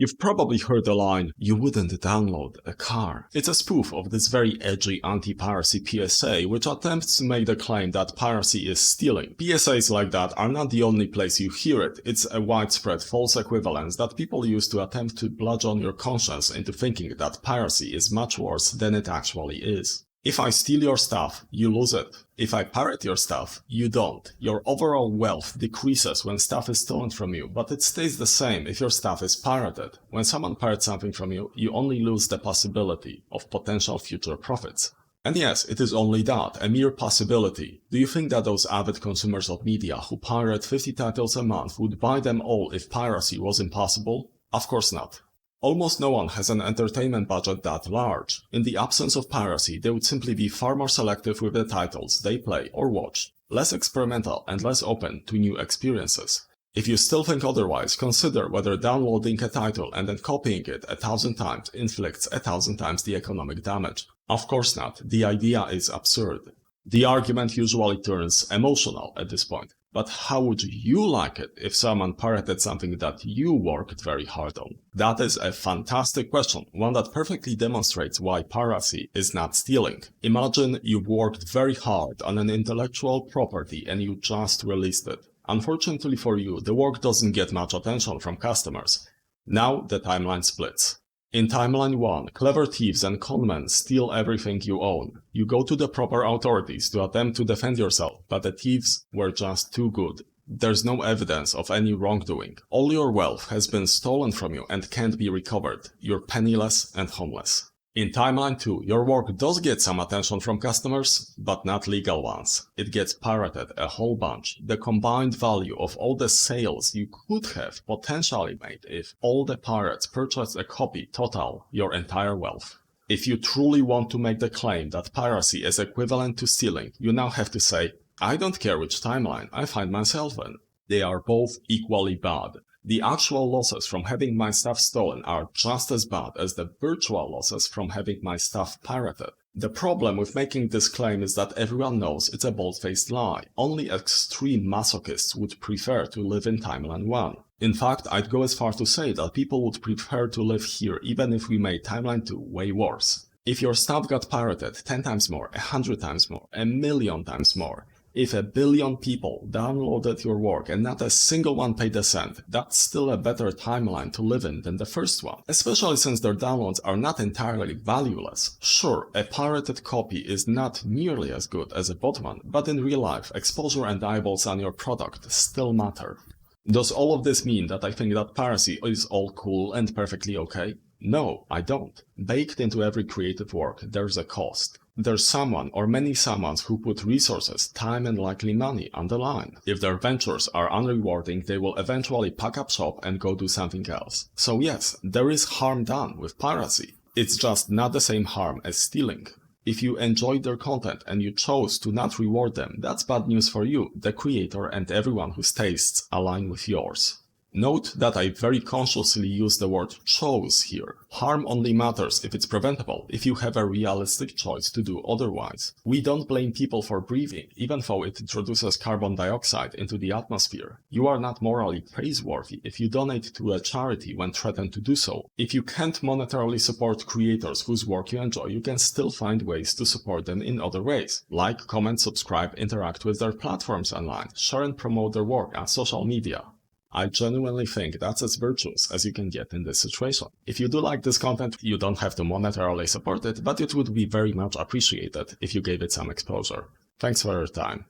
You've probably heard the line, "You wouldn't download a car." It's a spoof of this very edgy anti-piracy PSA, which attempts to make the claim that piracy is stealing. PSAs like that are not the only place you hear it. It's a widespread false equivalence that people use to attempt to bludgeon your conscience into thinking that piracy is much worse than it actually is. If I steal your stuff, you lose it. If I pirate your stuff, you don't. Your overall wealth decreases when stuff is stolen from you, but it stays the same if your stuff is pirated. When someone pirates something from you, you only lose the possibility of potential future profits. And yes, it is only that, a mere possibility. Do you think that those avid consumers of media who pirate 50 titles a month would buy them all if piracy was impossible? Of course not. Almost no one has an entertainment budget that large. In the absence of piracy, they would simply be far more selective with the titles they play or watch, less experimental and less open to new experiences. If you still think otherwise, consider whether downloading a title and then copying it 1,000 times inflicts 1,000 times the economic damage. Of course not, the idea is absurd. The argument usually turns emotional at this point. But how would you like it if someone pirated something that you worked very hard on? That is a fantastic question, one that perfectly demonstrates why piracy is not stealing. Imagine you worked very hard on an intellectual property and you just released it. Unfortunately for you, the work doesn't get much attention from customers. Now the timeline splits. In Timeline 1, clever thieves and conmen steal everything you own. You go to the proper authorities to attempt to defend yourself, but the thieves were just too good. There's no evidence of any wrongdoing. All your wealth has been stolen from you and can't be recovered. You're penniless and homeless. In Timeline 2, your work does get some attention from customers, but not legal ones. It gets pirated a whole bunch. The combined value of all the sales you could have potentially made if all the pirates purchased a copy total your entire wealth. If you truly want to make the claim that piracy is equivalent to stealing, you now have to say, I don't care which timeline I find myself in. They are both equally bad. The actual losses from having my stuff stolen are just as bad as the virtual losses from having my stuff pirated. The problem with making this claim is that everyone knows it's a bold-faced lie. Only extreme masochists would prefer to live in Timeline 1. In fact, I'd go as far to say that people would prefer to live here even if we made Timeline 2 way worse. If your stuff got pirated 10 times more, 100 times more, 1,000,000 times more, if 1 billion people downloaded your work and not a single one paid a cent, that's still a better timeline to live in than the first one, especially since their downloads are not entirely valueless. Sure, a pirated copy is not nearly as good as a bought one, but in real life, exposure and eyeballs on your product still matter. Does all of this mean that I think that piracy is all cool and perfectly okay? No, I don't. Baked into every creative work, there's a cost. There's someone or many someones who put resources, time and likely money on the line. If their ventures are unrewarding, they will eventually pack up shop and go do something else. So yes, there is harm done with piracy. It's just not the same harm as stealing. If you enjoyed their content and you chose to not reward them, that's bad news for you, the creator, and everyone whose tastes align with yours. Note that I very consciously use the word chose here. Harm only matters if it's preventable, if you have a realistic choice to do otherwise. We don't blame people for breathing, even though it introduces carbon dioxide into the atmosphere. You are not morally praiseworthy if you donate to a charity when threatened to do so. If you can't monetarily support creators whose work you enjoy, you can still find ways to support them in other ways. Like, comment, subscribe, interact with their platforms online, share and promote their work on social media. I genuinely think that's as virtuous as you can get in this situation. If you do like this content, you don't have to monetarily support it, but it would be very much appreciated if you gave it some exposure. Thanks for your time.